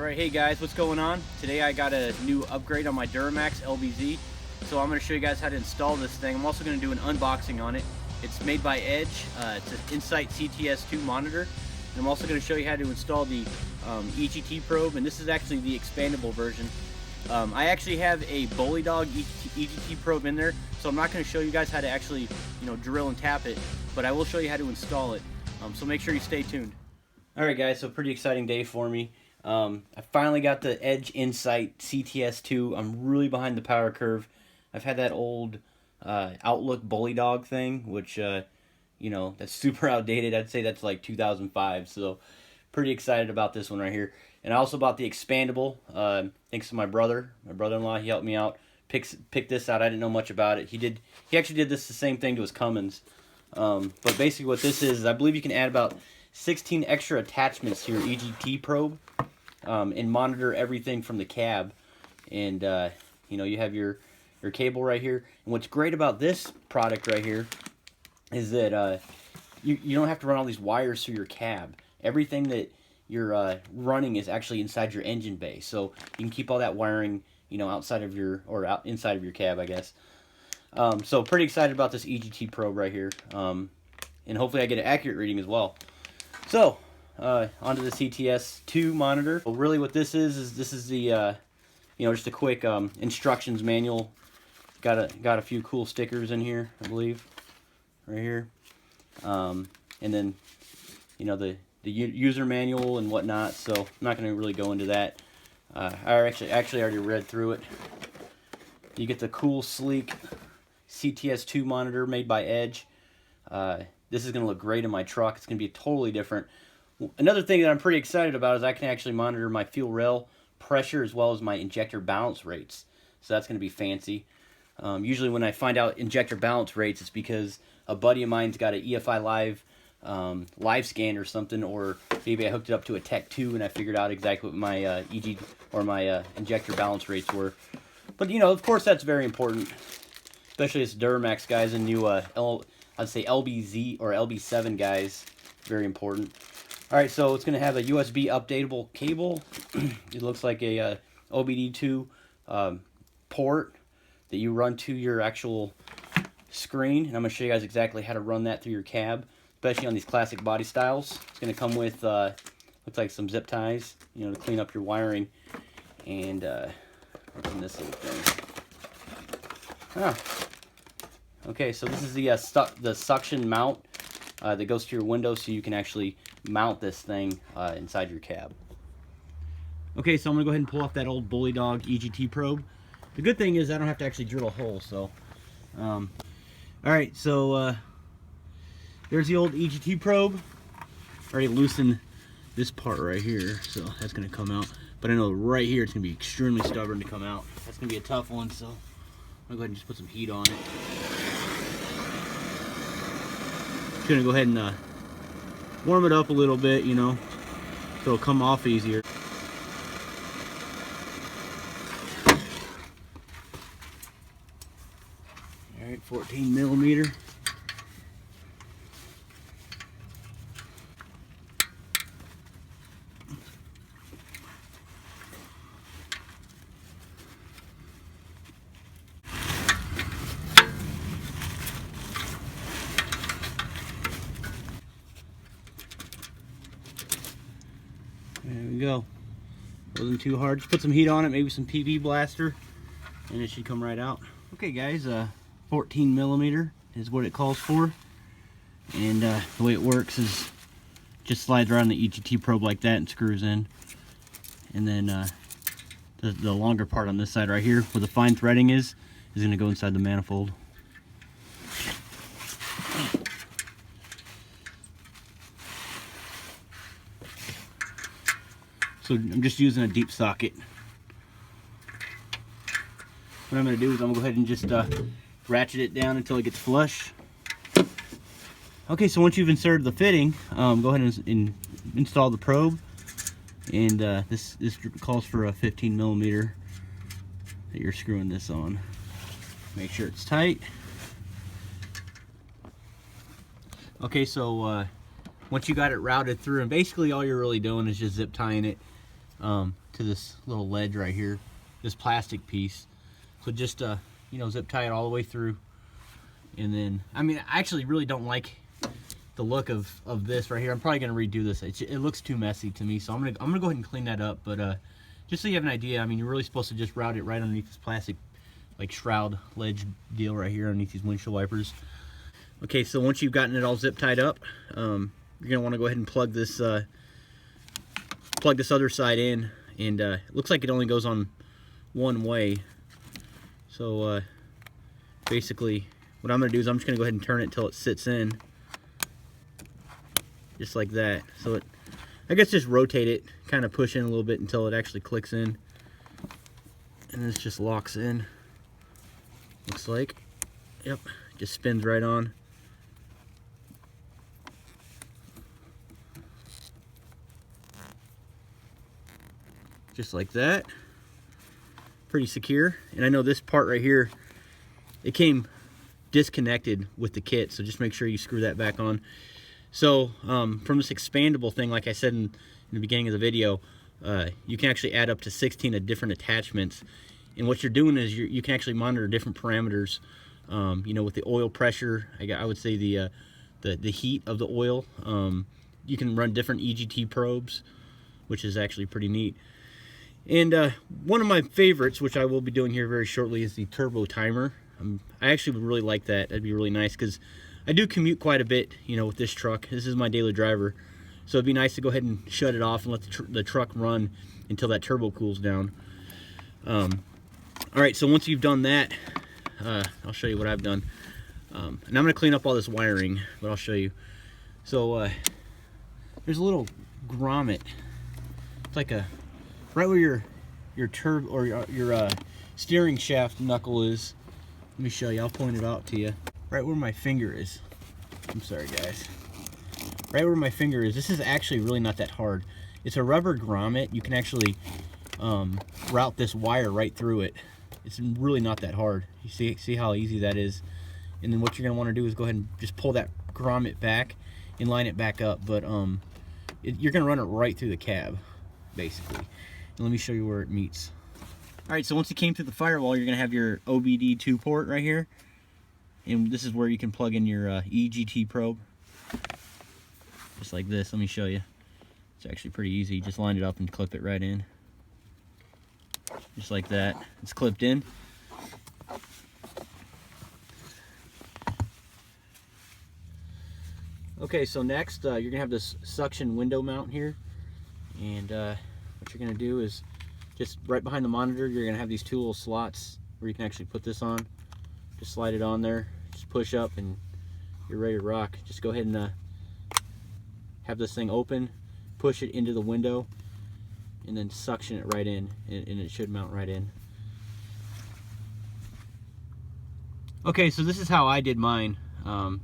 Alright, hey guys, what's going on? Today I got a new upgrade on my Duramax LBZ, so I'm going to show you guys how to install this thing. I'm also going to do an unboxing on it. It's made by Edge. It's an Insight CTS2 monitor. And I'm also going to show you how to install the EGT probe, and this is actually the expandable version. I actually have a OBDII EGT probe in there, so I'm not going to show you guys how to actually, drill and tap it, but I will show you how to install it. So make sure you stay tuned. Alright guys, so pretty exciting day for me. I finally got the Edge Insight CTS2. I'm really behind the power curve. I've had that old Outlook Bully Dog thing, which, that's super outdated. I'd say that's like 2005, so pretty excited about this one right here. And I also bought the Expandable, thanks to my brother-in-law. He helped me out, pick this out. I didn't know much about it. He actually did this the same thing to his Cummins. But basically what this is I believe you can add about 16 extra attachments to your EGT probe and monitor everything from the cab. And you have your cable right here. And what's great about this product right here is that you don't have to run all these wires through your cab. Everything that you're running is actually inside your engine bay, so you can keep all that wiring outside of your inside of your cab, I guess. So pretty excited about this EGT probe right here, and hopefully I get an accurate reading as well. So onto the CTS2 monitor. Well, really what this is this is the just a quick instructions manual. Got a few cool stickers in here, I believe, right here, and then the user manual and whatnot. So I'm not going to really go into that. I actually already read through it. You get the cool, sleek CTS2 monitor made by Edge. This is going to look great in my truck. It's going to be totally different. Another thing that I'm pretty excited about is I can actually monitor my fuel rail pressure as well as my injector balance rates. So that's going to be fancy. Usually when I find out injector balance rates, it's because a buddy of mine's got an EFI live scan or something, or maybe I hooked it up to a Tech 2 and I figured out exactly what my my injector balance rates were. But of course that's very important, especially as Duramax guys and new I'd say LBZ or LB7 guys. Very important. All right, so it's going to have a USB updatable cable. It looks like a OBDII port that you run to your actual screen, and I'm going to show you guys exactly how to run that through your cab, especially on these classic body styles. It's going to come with looks like some zip ties, to clean up your wiring, and open this little thing. Okay, so this is the suction mount that goes to your window, so you can actually mount this thing inside your cab. Okay, so I'm gonna go ahead and pull off that old Bully Dog EGT probe. The good thing is I don't have to actually drill a hole. So, all right, so there's the old EGT probe. Already loosened this part right here, so that's gonna come out. But I know right here it's gonna be extremely stubborn to come out. That's gonna be a tough one. So I'm gonna go ahead and just put some heat on it. Just gonna go ahead and warm it up a little bit, so it'll come off easier. All right, 14 millimeter. There we go. Wasn't too hard. Just put some heat on it, maybe some PV blaster, and it should come right out. Okay guys, 14 millimeter is what it calls for. And the way it works is just slides around the EGT probe like that and screws in. And then the longer part on this side right here, where the fine threading is going to go inside the manifold. So I'm just using a deep socket. What I'm going to do is I'm going to go ahead and just ratchet it down until it gets flush. Okay, so once you've inserted the fitting, go ahead and install the probe. And this calls for a 15 millimeter that you're screwing this on. Make sure it's tight. Okay, so once you got it routed through, and basically all you're really doing is just zip tying it to to this little ledge right here, this plastic piece. So just you know, zip tie it all the way through. And then, I mean, I actually really don't like the look of this right here. I'm probably gonna redo this. It looks too messy to me, so I'm gonna go ahead and clean that up. But just so you have an idea, I mean, you're really supposed to just route it right underneath this plastic, like, shroud ledge deal right here underneath these windshield wipers. Okay, so once you've gotten it all zip tied up, you're gonna want to go ahead and plug this other side in, and it looks like it only goes on one way. So basically, what I'm gonna do is I'm just gonna go ahead and turn it until it sits in, just like that. So it, I guess, just rotate it, kind of push in a little bit until it actually clicks in, and this just locks in. Looks like, yep, just spins right on. Just like that. Pretty secure. And I know this part right here, it came disconnected with the kit, so just make sure you screw that back on. So from this expandable thing, like I said in the beginning of the video, you can actually add up to 16 different attachments. And what you're doing is you can actually monitor different parameters. You know, with the oil pressure, I would say the heat of the oil. You can run different EGT probes, which is actually pretty neat. And one of my favorites, which I will be doing here very shortly, is the turbo timer. I actually would really like that. That'd be really nice, because I do commute quite a bit, you know, with this truck. This is my daily driver, so it'd be nice to go ahead and shut it off and let the truck run until that turbo cools down. All right, so once you've done that, I'll show you what I've done. And I'm going to clean up all this wiring, but I'll show you. So there's a little grommet. It's like a right where your turbo or your steering shaft knuckle is. Let me show you. I'll point it out to you. Right where my finger is. I'm sorry, guys. Right where my finger is. This is actually really not that hard. It's a rubber grommet. You can actually route this wire right through it. It's really not that hard. You see how easy that is. And then what you're going to want to do is go ahead and just pull that grommet back and line it back up. But you're going to run it right through the cab, basically. And let me show you where it meets. Alright, so once it came through the firewall, you're going to have your OBDII port right here. And this is where you can plug in your EGT probe. Just like this. Let me show you. It's actually pretty easy. You just line it up and clip it right in. Just like that. It's clipped in. Okay, so next you're going to have this suction window mount here. And what you're going to do is just right behind the monitor, you're going to have these two little slots where you can actually put this on. Just slide it on there, just push up, and you're ready to rock. Just go ahead and have this thing open, push it into the window, and then suction it right in, and it should mount right in. Okay, so this is how I did mine.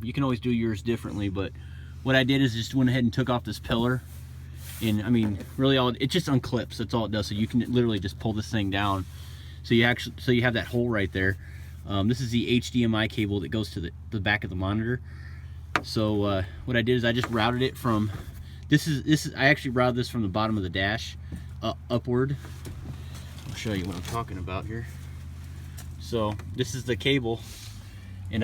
You can always do yours differently, but what I did is just went ahead and took off this pillar. And I mean, really, it just unclips. That's all it does. So you can literally just pull this thing down. So you have that hole right there. This is the HDMI cable that goes to the back of the monitor. So what I did is I just routed it from I actually routed this from the bottom of the dash upward. I'll show you what I'm talking about here. So this is the cable, and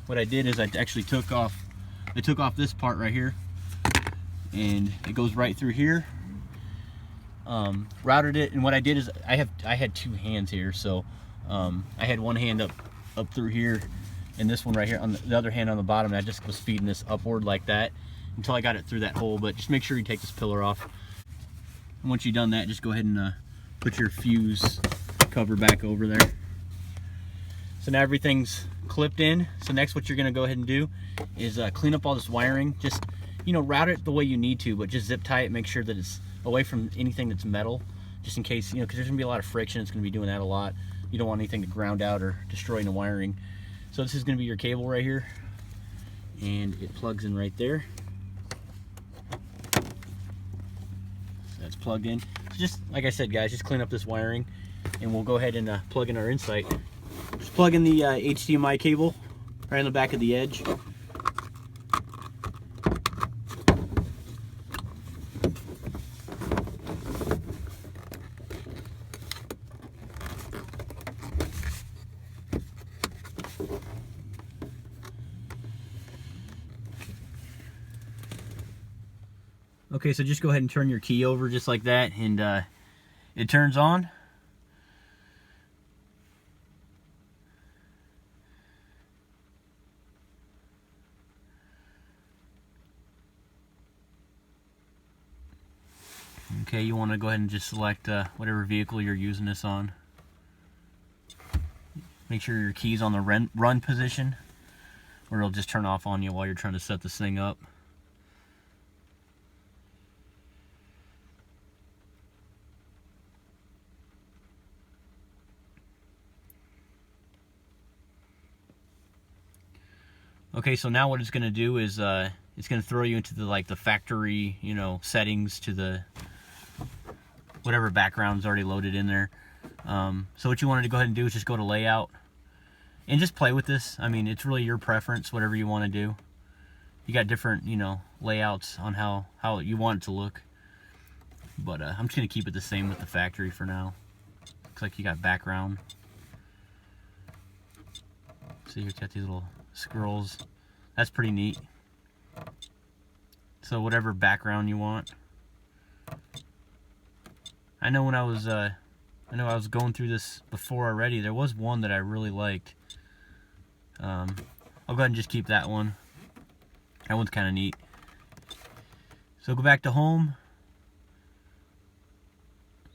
what I did is I actually took off this part right here, and it goes right through here. Routed it, and what I did is I had two hands here, so I had one hand up through here, and this one right here on the other hand on the bottom, and I just was feeding this upward like that until I got it through that hole. But just make sure you take this pillar off. And once you've done that, just go ahead and put your fuse cover back over there. So now everything's clipped in. So next what you're going to go ahead and do is clean up all this wiring. Just, you know, route it the way you need to, but just zip tie it. Make sure that it's away from anything that's metal, just in case, you know, because there's going to be a lot of friction. It's going to be doing that a lot. You don't want anything to ground out or destroy the wiring. So this is going to be your cable right here, and it plugs in right there. So that's plugged in. So just like I said, guys, just clean up this wiring, and we'll go ahead and plug in our Insight. Just plug in the HDMI cable right on the back of the edge. Okay, so just go ahead and turn your key over just like that, and it turns on. Okay, you want to go ahead and just select whatever vehicle you're using this on. Make sure your key's on the run position, or it'll just turn off on you while you're trying to set this thing up. Okay, so now what it's going to do is it's going to throw you into the factory, you know, settings to the whatever background's already loaded in there. So what you wanted to go ahead and do is just go to layout and just play with this. I mean, it's really your preference, whatever you want to do. You got different, you know, layouts on how you want it to look. But I'm just going to keep it the same with the factory for now. Looks like you got background. See, it's got these little scrolls. That's pretty neat. So whatever background you want. I know when I was going through this before already, there was one that I really liked. I'll go ahead and just keep that one. That one's kind of neat. So go back to home.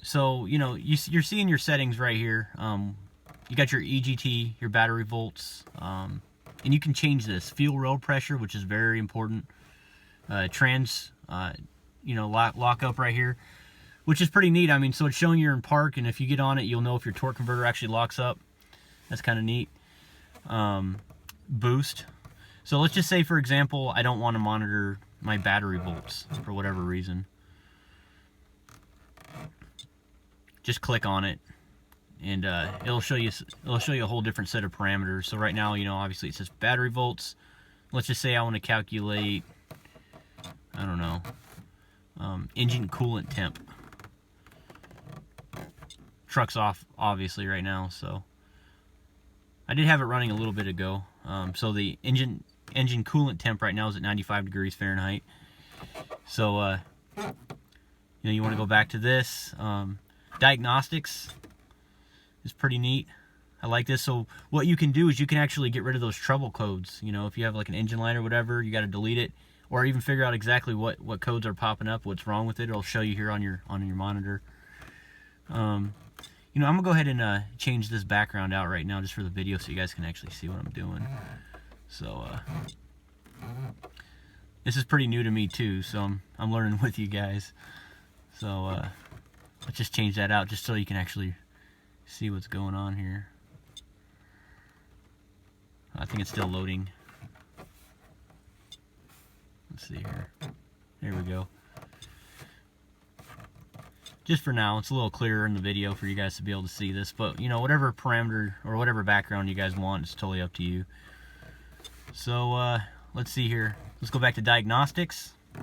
So, you know, you're seeing your settings right here. You got your EGT, your battery volts, and you can change this. Fuel road pressure, which is very important. You know, lock up right here, which is pretty neat. I mean, so it's showing you're in park, and if you get on it, you'll know if your torque converter actually locks up. That's kind of neat. Boost. So let's just say, for example, I don't want to monitor my battery volts for whatever reason. Just click on it, and it'll show you a whole different set of parameters. So right now, you know, obviously it says battery volts. Let's just say I want to calculate, I don't know, engine coolant temp. Truck's off obviously right now, so I did have it running a little bit ago. So the engine coolant temp right now is at 95 degrees Fahrenheit. So you know, you want to go back to this. Diagnostics is pretty neat. I like this. So what you can do is you can actually get rid of those trouble codes. You know, if you have like an engine light or whatever, you got to delete it, or even figure out exactly what codes are popping up, what's wrong with it. It'll show you here on your monitor. You know, I'm gonna go ahead and change this background out right now just for the video, so you guys can actually see what I'm doing. So this is pretty new to me too, so I'm learning with you guys. So let's just change that out just so you can actually see what's going on here. I think it's still loading. Let's see here. There we go. Just for now, it's a little clearer in the video for you guys to be able to see this, but you know, whatever parameter or whatever background you guys want, it's totally up to you. So let's see here. Let's go back to Diagnostics. You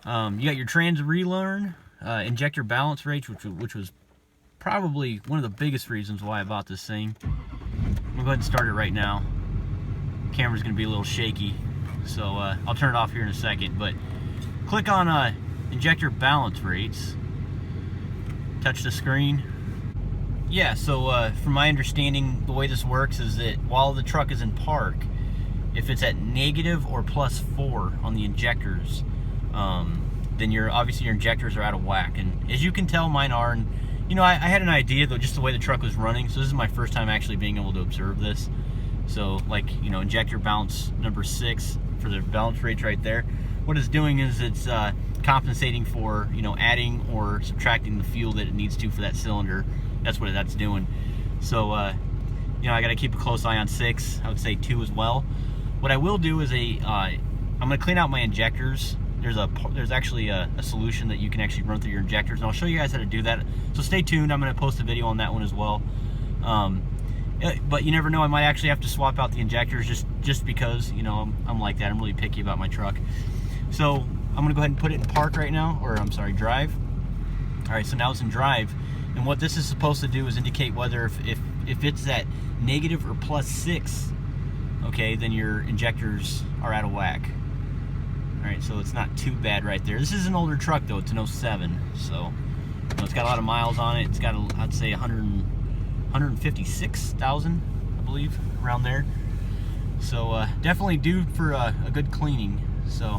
got your trans relearn, injector balance rates, which was probably one of the biggest reasons why I bought this thing. I'm gonna go ahead and start it right now. Camera's gonna be a little shaky, so I'll turn it off here in a second. But click on injector balance rates. Touch the screen. Yeah, so from my understanding, the way this works is that while the truck is in park, if it's at negative or +4 on the injectors, then obviously your injectors are out of whack. And as you can tell, mine are. And you know, I had an idea though, just the way the truck was running. So this is my first time actually being able to observe this. So like, you know, injector balance number 6 for the balance rates right there. What it's doing is it's compensating for, you know, adding or subtracting the fuel that it needs to for that cylinder. That's what that's doing. So you know, I got to keep a close eye on 6. I would say 2 as well. What I will do is I'm going to clean out my injectors. There's actually a solution that you can actually run through your injectors, and I'll show you guys how to do that. So stay tuned. I'm going to post a video on that one as well. But you never know, I might actually have to swap out the injectors just because, you know, I'm like that. I'm really picky about my truck. So I'm gonna go ahead and put it in park right now, or I'm sorry, drive. All right, so now it's in drive, and what this is supposed to do is indicate whether if it's at negative or +6, okay, then your injectors are out of whack. Alright, so it's not too bad right there. This is an older truck though, it's an 07, so it's got a lot of miles on it. It's got, I'd say, 156,000, I believe, around there. So definitely due for a good cleaning. So,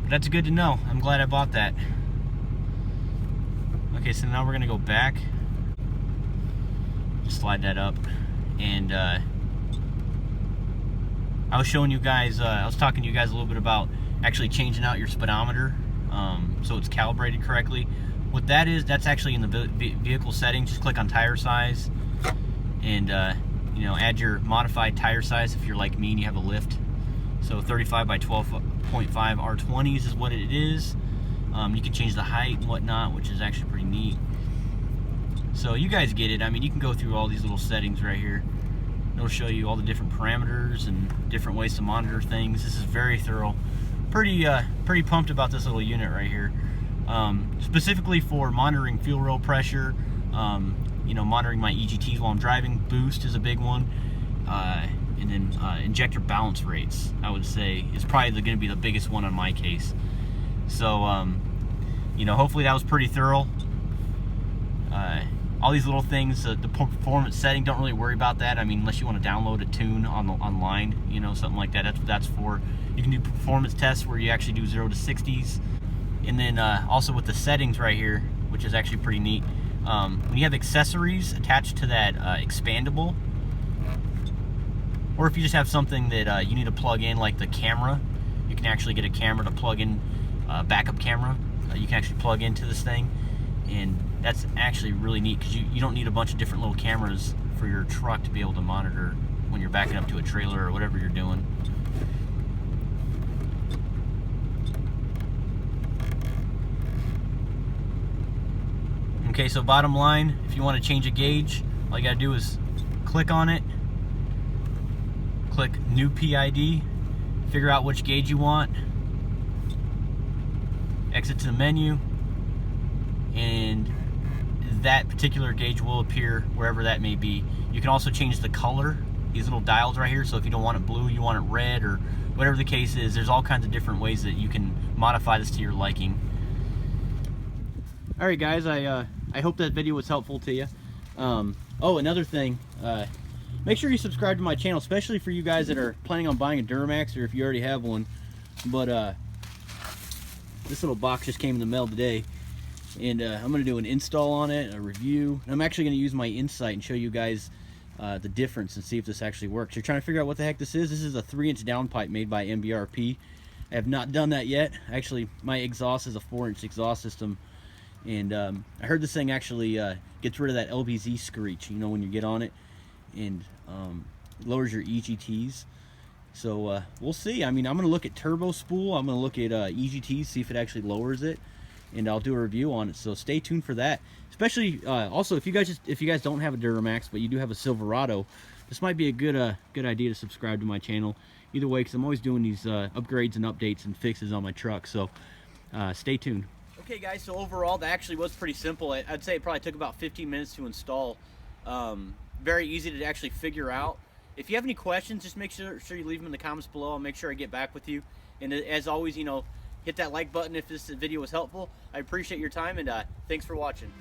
but that's good to know. I'm glad I bought that. Okay, so now we're gonna go back. Just slide that up, and I was showing you guys. I was talking to you guys a little bit about actually changing out your speedometer, so it's calibrated correctly. What that is, that's actually in the vehicle settings. Just click on tire size, and you know, add your modified tire size if you're like me and you have a lift. So 35 by 12.5 R20s is what it is. You can change the height and whatnot, which is actually pretty neat. So you guys get it. I mean, you can go through all these little settings right here. It'll show you all the different parameters and different ways to monitor things. This is very thorough. Pretty pumped about this little unit right here. Specifically for monitoring fuel row pressure, you know, monitoring my EGTs while I'm driving. Boost is a big one, and then injector balance rates, I would say, is probably going to be the biggest one on my case. So, you know, hopefully that was pretty thorough. All these little things, the performance setting, don't really worry about that. I mean, unless you want to download a tune online, you know, something like that. That's what that's for. You can do performance tests where you actually do 0 to 60s. And then also with the settings right here, which is actually pretty neat, when you have accessories attached to that expandable, or if you just have something that you need to plug in, like the camera, you can actually get a camera to plug in, backup camera. You can actually plug into this thing, and that's actually really neat because you don't need a bunch of different little cameras for your truck to be able to monitor when you're backing up to a trailer or whatever you're doing. Okay, so bottom line, if you want to change a gauge, all you gotta do is click on it, click new PID, figure out which gauge you want, exit to the menu, and that particular gauge will appear wherever that may be. You can also change the color, these little dials right here, so if you don't want it blue, you want it red, or whatever the case is. There's all kinds of different ways that you can modify this to your liking. Alright guys, I hope that video was helpful to you. Oh, another thing, make sure you subscribe to my channel, especially for you guys that are planning on buying a Duramax, or if you already have one. But this little box just came in the mail today, and I'm going to do an install on it, a review. And I'm actually going to use my insight and show you guys the difference and see if this actually works. You're trying to figure out what the heck this is. This is a 3-inch downpipe made by MBRP. I have not done that yet. Actually, my exhaust is a 4-inch exhaust system, and I heard this thing actually gets rid of that LBZ screech, you know, when you get on it, and it lowers your EGTs. So we'll see. I mean, I'm going to look at turbo spool. I'm going to look at EGTs, see if it actually lowers it, and I'll do a review on it. So stay tuned for that. Especially also, if you guys don't have a Duramax but you do have a Silverado, this might be a good idea to subscribe to my channel. Either way, because I'm always doing these upgrades and updates and fixes on my truck. So stay tuned. Okay guys, so overall that actually was pretty simple. I'd say it probably took about 15 minutes to install. Very easy to actually figure out. If you have any questions, just make sure you leave them in the comments below. I'll make sure I get back with you. And as always, you know, hit that like button if this video was helpful. I appreciate your time, and thanks for watching.